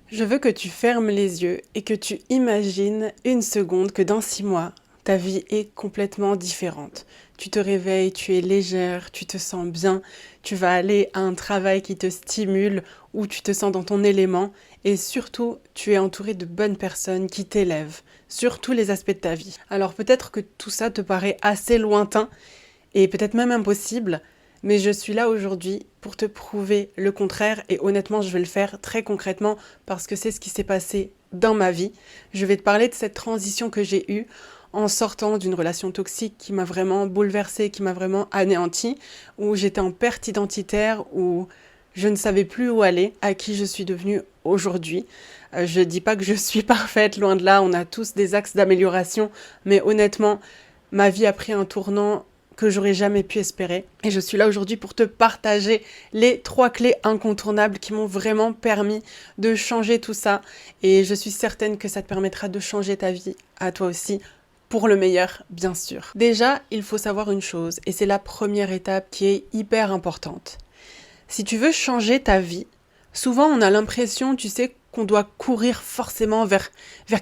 Je veux que tu fermes les yeux et que tu imagines une seconde que dans 6 mois, ta vie est complètement différente. Tu te réveilles, tu es légère, tu te sens bien, tu vas aller à un travail qui te stimule, où tu te sens dans ton élément et surtout, tu es entouré de bonnes personnes qui t'élèvent sur tous les aspects de ta vie. Alors peut-être que tout ça te paraît assez lointain et peut-être même impossible, mais je suis là aujourd'hui pour te prouver le contraire et honnêtement, je vais le faire très concrètement parce que c'est ce qui s'est passé dans ma vie. Je vais te parler de cette transition que j'ai eue en sortant d'une relation toxique qui m'a vraiment bouleversée, qui m'a vraiment anéantie, où j'étais en perte identitaire, où je ne savais plus où aller, à qui je suis devenue aujourd'hui. Je dis pas que je suis parfaite, loin de là, on a tous des axes d'amélioration, mais honnêtement, ma vie a pris un tournant que j'aurais jamais pu espérer. Et je suis là aujourd'hui pour te partager les 3 clés incontournables qui m'ont vraiment permis de changer tout ça. Et je suis certaine que ça te permettra de changer ta vie à toi aussi, pour le meilleur, bien sûr. Déjà, il faut savoir une chose, et c'est la première étape qui est hyper importante. Si tu veux changer ta vie, souvent on a l'impression, tu sais, qu'on doit courir forcément vers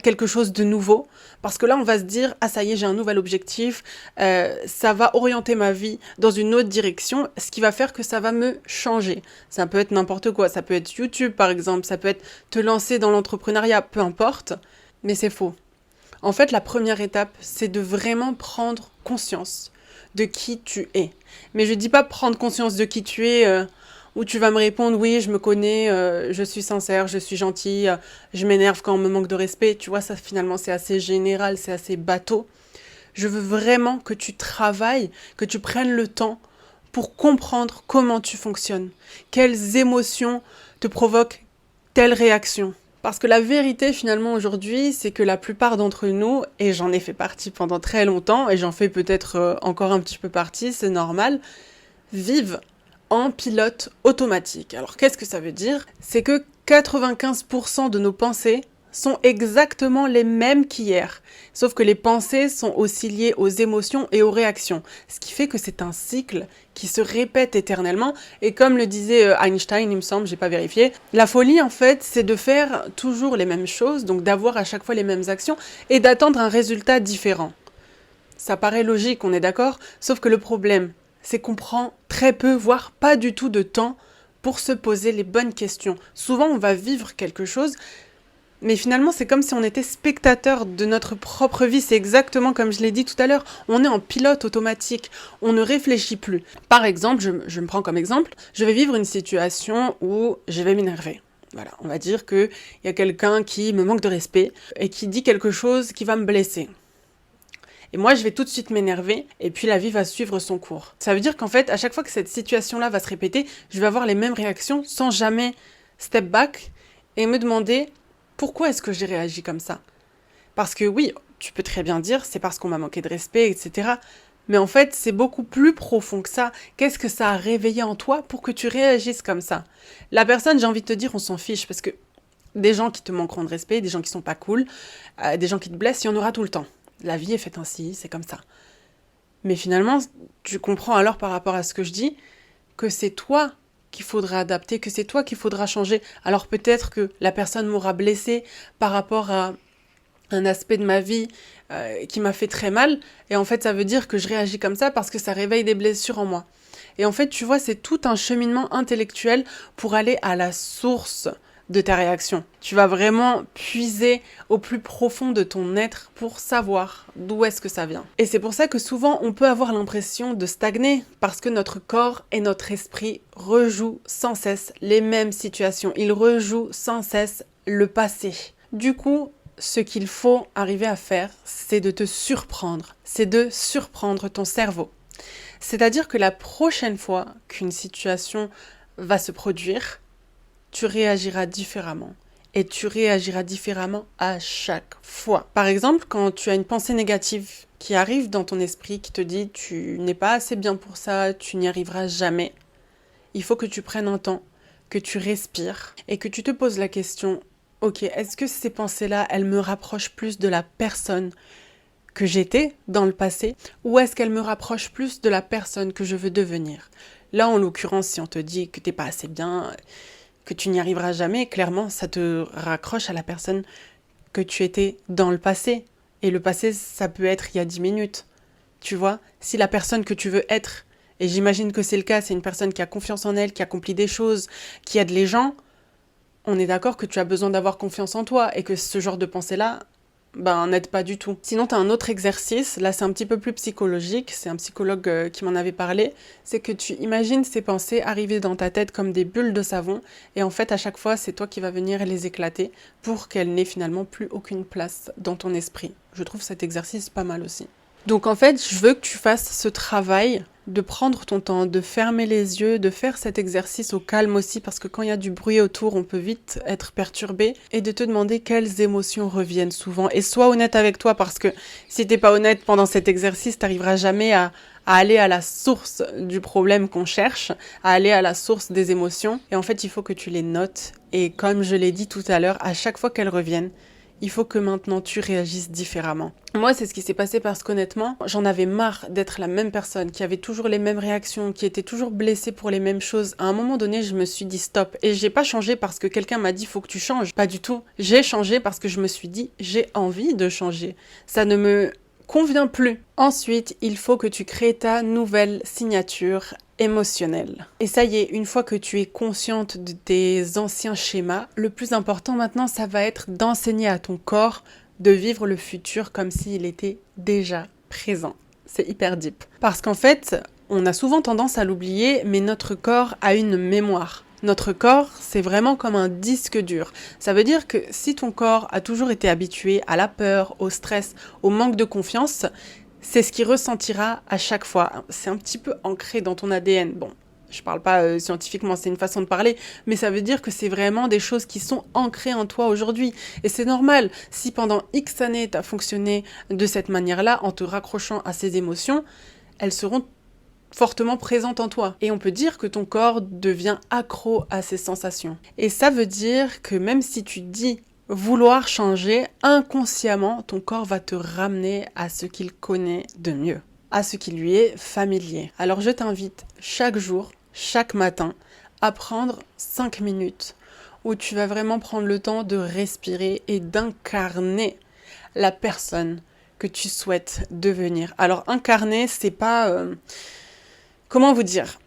quelque chose de nouveau. Parce que là, on va se dire, ah ça y est, j'ai un nouvel objectif, ça va orienter ma vie dans une autre direction, ce qui va faire que ça va me changer. Ça peut être n'importe quoi, ça peut être YouTube par exemple, ça peut être te lancer dans l'entrepreneuriat, peu importe, mais c'est faux. En fait, la première étape, c'est de vraiment prendre conscience de qui tu es. Mais je dis pas prendre conscience de qui tu es, où tu vas me répondre, oui, je me connais, je suis sincère, je suis gentille, je m'énerve quand on me manque de respect. Tu vois, ça finalement, c'est assez général, c'est assez bateau. Je veux vraiment que tu travailles, que tu prennes le temps pour comprendre comment tu fonctionnes, quelles émotions te provoquent telle réaction. Parce que la vérité finalement aujourd'hui, c'est que la plupart d'entre nous, et j'en ai fait partie pendant très longtemps, et j'en fais peut-être encore un petit peu partie, c'est normal, vivent en pilote automatique. Alors qu'est-ce que ça veut dire? C'est que 95% de nos pensées sont exactement les mêmes qu'hier. Sauf que les pensées sont aussi liées aux émotions et aux réactions. Ce qui fait que c'est un cycle qui se répète éternellement. Et comme le disait Einstein, il me semble, j'ai pas vérifié, la folie en fait, c'est de faire toujours les mêmes choses, donc d'avoir à chaque fois les mêmes actions et d'attendre un résultat différent. Ça paraît logique, on est d'accord? Sauf que le problème, c'est qu'on prend très peu, voire pas du tout de temps pour se poser les bonnes questions. Souvent, on va vivre quelque chose, mais finalement, c'est comme si on était spectateur de notre propre vie. C'est exactement comme je l'ai dit tout à l'heure. On est en pilote automatique. On ne réfléchit plus. Par exemple, je me prends comme exemple, je vais vivre une situation où je vais m'énerver. Voilà, on va dire qu'il y a quelqu'un qui me manque de respect et qui dit quelque chose qui va me blesser. Et moi, je vais tout de suite m'énerver, et puis la vie va suivre son cours. Ça veut dire qu'en fait, à chaque fois que cette situation-là va se répéter, je vais avoir les mêmes réactions sans jamais step back et me demander pourquoi est-ce que j'ai réagi comme ça. Parce que oui, tu peux très bien dire c'est parce qu'on m'a manqué de respect, etc. Mais en fait, c'est beaucoup plus profond que ça. Qu'est-ce que ça a réveillé en toi pour que tu réagisses comme ça? La personne, j'ai envie de te dire, on s'en fiche, parce que des gens qui te manqueront de respect, des gens qui sont pas cool, des gens qui te blessent, il y en aura tout le temps. La vie est faite ainsi, c'est comme ça. Mais finalement, tu comprends alors par rapport à ce que je dis, que c'est toi qu'il faudra adapter, que c'est toi qu'il faudra changer. Alors peut-être que la personne m'aura blessée par rapport à un aspect de ma vie qui m'a fait très mal, et en fait ça veut dire que je réagis comme ça parce que ça réveille des blessures en moi. Et en fait, tu vois, c'est tout un cheminement intellectuel pour aller à la source de ta réaction. Tu vas vraiment puiser au plus profond de ton être pour savoir d'où est-ce que ça vient. Et c'est pour ça que souvent on peut avoir l'impression de stagner parce que notre corps et notre esprit rejouent sans cesse les mêmes situations. Ils rejouent sans cesse le passé. Du coup, ce qu'il faut arriver à faire, c'est de te surprendre. C'est de surprendre ton cerveau. C'est-à-dire que la prochaine fois qu'une situation va se produire, tu réagiras différemment. Et tu réagiras différemment à chaque fois. Par exemple, quand tu as une pensée négative qui arrive dans ton esprit, qui te dit tu n'es pas assez bien pour ça, tu n'y arriveras jamais, il faut que tu prennes un temps, que tu respires et que tu te poses la question, ok, est-ce que ces pensées-là, elles me rapprochent plus de la personne que j'étais dans le passé, ou est-ce qu'elle me rapproche plus de la personne que je veux devenir? Là, en l'occurrence, si on te dit que t'es pas assez bien, que tu n'y arriveras jamais, clairement, ça te raccroche à la personne que tu étais dans le passé. Et le passé, ça peut être il y a 10 minutes. Tu vois, si la personne que tu veux être, et j'imagine que c'est le cas, c'est une personne qui a confiance en elle, qui accomplit des choses, qui aide les gens, on est d'accord que tu as besoin d'avoir confiance en toi et que ce genre de pensée-là, n'aide pas du tout. Sinon, tu as un autre exercice, là c'est un petit peu plus psychologique, c'est un psychologue qui m'en avait parlé, c'est que tu imagines ces pensées arriver dans ta tête comme des bulles de savon et en fait à chaque fois c'est toi qui vas venir les éclater pour qu'elles n'aient finalement plus aucune place dans ton esprit. Je trouve cet exercice pas mal aussi. Donc en fait, je veux que tu fasses ce travail de prendre ton temps, de fermer les yeux, de faire cet exercice au calme aussi, parce que quand il y a du bruit autour, on peut vite être perturbé, et de te demander quelles émotions reviennent souvent. Et sois honnête avec toi, parce que si t'es pas honnête pendant cet exercice, t'arriveras jamais à aller à la source du problème qu'on cherche, à aller à la source des émotions. Et en fait, il faut que tu les notes. Et comme je l'ai dit tout à l'heure, à chaque fois qu'elles reviennent, il faut que maintenant tu réagisses différemment. Moi, c'est ce qui s'est passé parce qu'honnêtement, j'en avais marre d'être la même personne, qui avait toujours les mêmes réactions, qui était toujours blessée pour les mêmes choses. À un moment donné, je me suis dit stop. Et j'ai pas changé parce que quelqu'un m'a dit faut que tu changes. Pas du tout. J'ai changé parce que je me suis dit j'ai envie de changer. Ça ne me convient plus. Ensuite, il faut que tu crées ta nouvelle signature émotionnelle. Et ça y est, une fois que tu es consciente de tes anciens schémas, le plus important maintenant, ça va être d'enseigner à ton corps de vivre le futur comme s'il était déjà présent. C'est hyper deep. Parce qu'en fait, on a souvent tendance à l'oublier, mais notre corps a une mémoire. Notre corps, c'est vraiment comme un disque dur. Ça veut dire que si ton corps a toujours été habitué à la peur, au stress, au manque de confiance, c'est ce qu'il ressentira à chaque fois. C'est un petit peu ancré dans ton ADN. Bon, je parle pas scientifiquement, c'est une façon de parler, mais ça veut dire que c'est vraiment des choses qui sont ancrées en toi aujourd'hui. Et c'est normal, si pendant X années tu as fonctionné de cette manière-là, en te raccrochant à ces émotions, elles seront fortement présentes en toi. Et on peut dire que ton corps devient accro à ces sensations. Et ça veut dire que même si tu dis vouloir changer, inconsciemment, ton corps va te ramener à ce qu'il connaît de mieux, à ce qui lui est familier. Alors je t'invite chaque jour, chaque matin, à prendre 5 minutes où tu vas vraiment prendre le temps de respirer et d'incarner la personne que tu souhaites devenir. Alors incarner, c'est pas... comment vous dire ?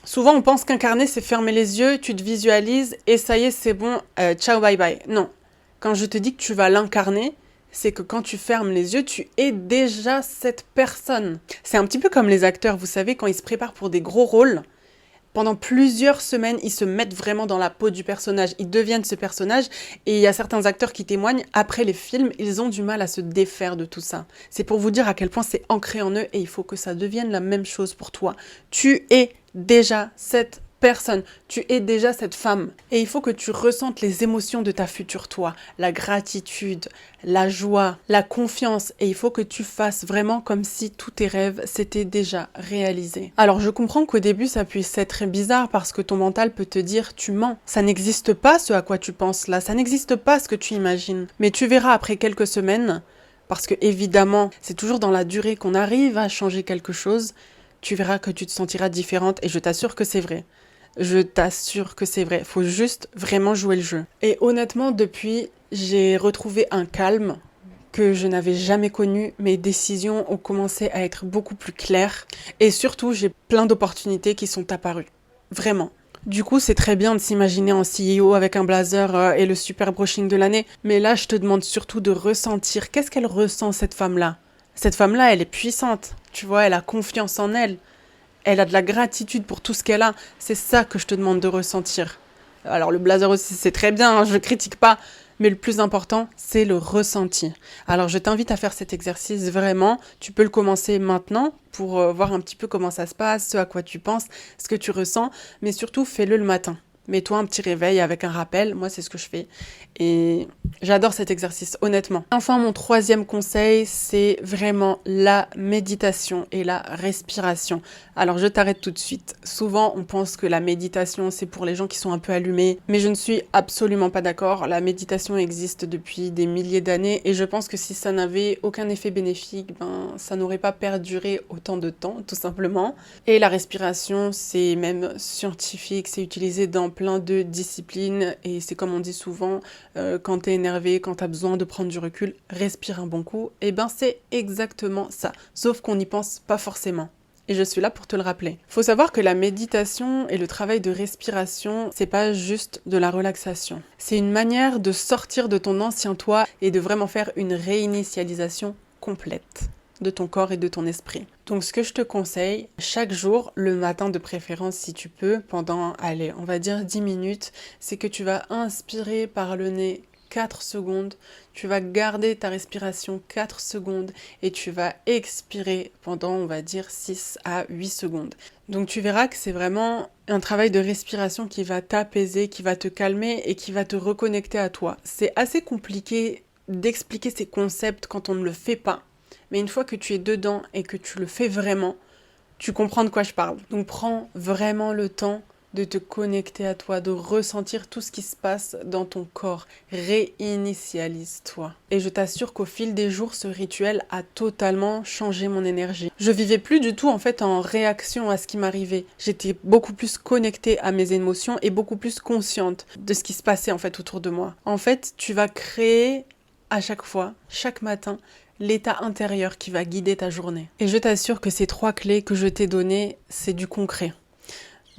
Souvent on pense qu'incarner, c'est fermer les yeux, tu te visualises et ça y est, c'est bon, ciao, bye bye. Non. Quand je te dis que tu vas l'incarner, c'est que quand tu fermes les yeux, tu es déjà cette personne. C'est un petit peu comme les acteurs, vous savez, quand ils se préparent pour des gros rôles, pendant plusieurs semaines, ils se mettent vraiment dans la peau du personnage, ils deviennent ce personnage, et il y a certains acteurs qui témoignent, après les films, ils ont du mal à se défaire de tout ça. C'est pour vous dire à quel point c'est ancré en eux, et il faut que ça devienne la même chose pour toi. Tu es déjà cette personne, tu es déjà cette femme. Et il faut que tu ressentes les émotions de ta future toi, la gratitude, la joie, la confiance. Et il faut que tu fasses vraiment comme si tous tes rêves s'étaient déjà réalisés. Alors je comprends qu'au début ça puisse être bizarre parce que ton mental peut te dire tu mens. Ça n'existe pas ce à quoi tu penses là, ça n'existe pas ce que tu imagines. Mais tu verras après quelques semaines, parce que évidemment c'est toujours dans la durée qu'on arrive à changer quelque chose, tu verras que tu te sentiras différente et je t'assure que c'est vrai. Je t'assure que c'est vrai. Faut juste vraiment jouer le jeu. Et honnêtement, depuis, j'ai retrouvé un calme que je n'avais jamais connu. Mes décisions ont commencé à être beaucoup plus claires. Et surtout, j'ai plein d'opportunités qui sont apparues. Vraiment. Du coup, c'est très bien de s'imaginer en CEO avec un blazer et le super brushing de l'année. Mais là, je te demande surtout de ressentir. Qu'est-ce qu'elle ressent, cette femme-là ? Cette femme-là, elle est puissante. Tu vois, elle a confiance en elle. Elle a de la gratitude pour tout ce qu'elle a. C'est ça que je te demande de ressentir. Alors le blazer aussi, c'est très bien, hein, je ne critique pas. Mais le plus important, c'est le ressenti. Alors je t'invite à faire cet exercice vraiment. Tu peux le commencer maintenant pour voir un petit peu comment ça se passe, ce à quoi tu penses, ce que tu ressens. Mais surtout, fais-le le matin. Mets-toi un petit réveil avec un rappel. Moi, c'est ce que je fais. Et j'adore cet exercice, honnêtement. Enfin, mon troisième conseil, c'est vraiment la méditation et la respiration. Alors, je t'arrête tout de suite. Souvent, on pense que la méditation, c'est pour les gens qui sont un peu allumés. Mais je ne suis absolument pas d'accord. La méditation existe depuis des milliers d'années. Et je pense que si ça n'avait aucun effet bénéfique, ça n'aurait pas perduré autant de temps, tout simplement. Et la respiration, c'est même scientifique. C'est utilisé dans plein de discipline et c'est comme on dit souvent, quand t'es énervé, quand t'as besoin de prendre du recul, respire un bon coup. Et ben c'est exactement ça, sauf qu'on n'y pense pas forcément. Et je suis là pour te le rappeler. Faut savoir que la méditation et le travail de respiration, c'est pas juste de la relaxation. C'est une manière de sortir de ton ancien toi et de vraiment faire une réinitialisation complète de ton corps et de ton esprit. Donc ce que je te conseille, chaque jour, le matin de préférence si tu peux, pendant, allez, on va dire 10 minutes, c'est que tu vas inspirer par le nez 4 secondes, tu vas garder ta respiration 4 secondes et tu vas expirer pendant, on va dire, 6 à 8 secondes. Donc tu verras que c'est vraiment un travail de respiration qui va t'apaiser, qui va te calmer et qui va te reconnecter à toi. C'est assez compliqué d'expliquer ces concepts quand on ne le fait pas. Mais une fois que tu es dedans et que tu le fais vraiment, tu comprends de quoi je parle. Donc prends vraiment le temps de te connecter à toi, de ressentir tout ce qui se passe dans ton corps. Réinitialise-toi. Et je t'assure qu'au fil des jours, ce rituel a totalement changé mon énergie. Je vivais plus du tout en fait en réaction à ce qui m'arrivait. J'étais beaucoup plus connectée à mes émotions et beaucoup plus consciente de ce qui se passait en fait autour de moi. En fait, tu vas créer à chaque fois, chaque matin, l'état intérieur qui va guider ta journée. Et je t'assure que ces 3 clés que je t'ai données, c'est du concret.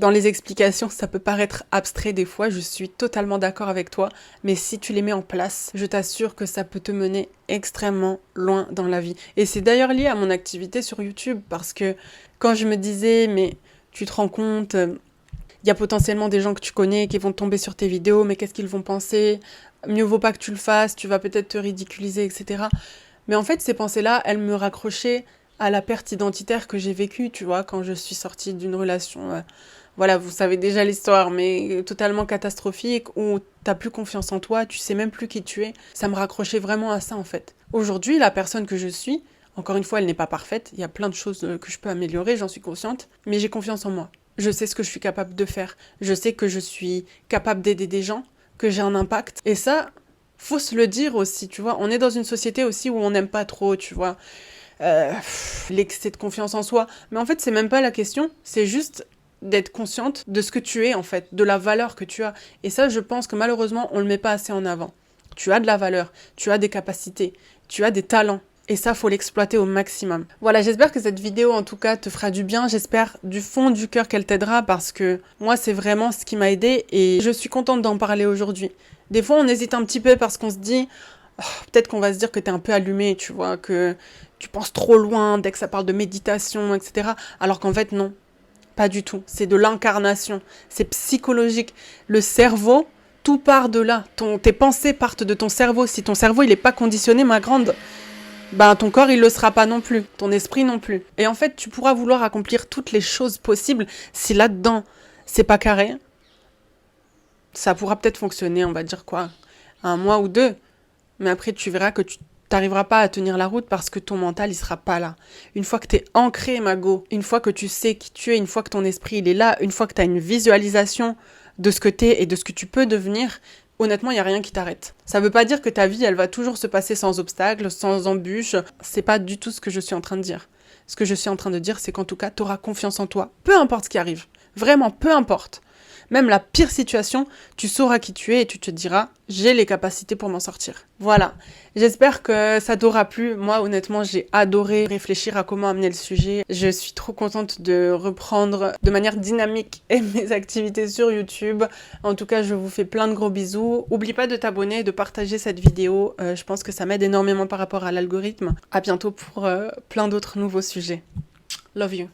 Dans les explications, ça peut paraître abstrait des fois, je suis totalement d'accord avec toi, mais si tu les mets en place, je t'assure que ça peut te mener extrêmement loin dans la vie. Et c'est d'ailleurs lié à mon activité sur YouTube, parce que quand je me disais, mais tu te rends compte, il y a potentiellement des gens que tu connais qui vont tomber sur tes vidéos, mais qu'est-ce qu'ils vont penser? Mieux vaut pas que tu le fasses, tu vas peut-être te ridiculiser, etc. Mais en fait, ces pensées-là, elles me raccrochaient à la perte identitaire que j'ai vécue, tu vois, quand je suis sortie d'une relation, voilà, vous savez déjà l'histoire, mais totalement catastrophique, où t'as plus confiance en toi, tu sais même plus qui tu es. Ça me raccrochait vraiment à ça, en fait. Aujourd'hui, la personne que je suis, encore une fois, elle n'est pas parfaite, il y a plein de choses que je peux améliorer, j'en suis consciente, mais j'ai confiance en moi. Je sais ce que je suis capable de faire. Je sais que je suis capable d'aider des gens, que j'ai un impact. Et ça, faut se le dire aussi, tu vois. On est dans une société aussi où on n'aime pas trop, tu vois, l'excès de confiance en soi. Mais en fait, c'est même pas la question. C'est juste d'être consciente de ce que tu es, en fait, de la valeur que tu as. Et ça, je pense que malheureusement, on le met pas assez en avant. Tu as de la valeur, tu as des capacités, tu as des talents. Et ça, faut l'exploiter au maximum. Voilà, j'espère que cette vidéo, en tout cas, te fera du bien. J'espère du fond du cœur qu'elle t'aidera parce que moi, c'est vraiment ce qui m'a aidée et je suis contente d'en parler aujourd'hui. Des fois, on hésite un petit peu parce qu'on se dit, oh, peut-être qu'on va se dire que t'es un peu allumé, tu vois, que tu penses trop loin dès que ça parle de méditation, etc. Alors qu'en fait, non, pas du tout. C'est de l'incarnation, c'est psychologique. Le cerveau, tout part de là. Tes pensées partent de ton cerveau. Si ton cerveau, il n'est pas conditionné, ma grande, ben ton corps, il le sera pas non plus. Ton esprit non plus. Et en fait, tu pourras vouloir accomplir toutes les choses possibles si là-dedans, c'est pas carré. Ça pourra peut-être fonctionner, on va dire quoi, 1 mois ou 2. Mais après, tu verras que tu n'arriveras pas à tenir la route parce que ton mental, il sera pas là. Une fois que tu es ancré, Mago, une fois que tu sais qui tu es, une fois que ton esprit, il est là, une fois que tu as une visualisation de ce que tu es et de ce que tu peux devenir, honnêtement, il n'y a rien qui t'arrête. Ça veut pas dire que ta vie, elle va toujours se passer sans obstacles, sans embûches. C'est pas du tout ce que je suis en train de dire. Ce que je suis en train de dire, c'est qu'en tout cas, tu auras confiance en toi. Peu importe ce qui arrive. Vraiment, peu importe. Même la pire situation, tu sauras qui tu es et tu te diras « j'ai les capacités pour m'en sortir ». Voilà, j'espère que ça t'aura plu. Moi, honnêtement, j'ai adoré réfléchir à comment amener le sujet. Je suis trop contente de reprendre de manière dynamique mes activités sur YouTube. En tout cas, je vous fais plein de gros bisous. Oublie pas de t'abonner et de partager cette vidéo. Je pense que ça m'aide énormément par rapport à l'algorithme. À bientôt pour plein d'autres nouveaux sujets. Love you.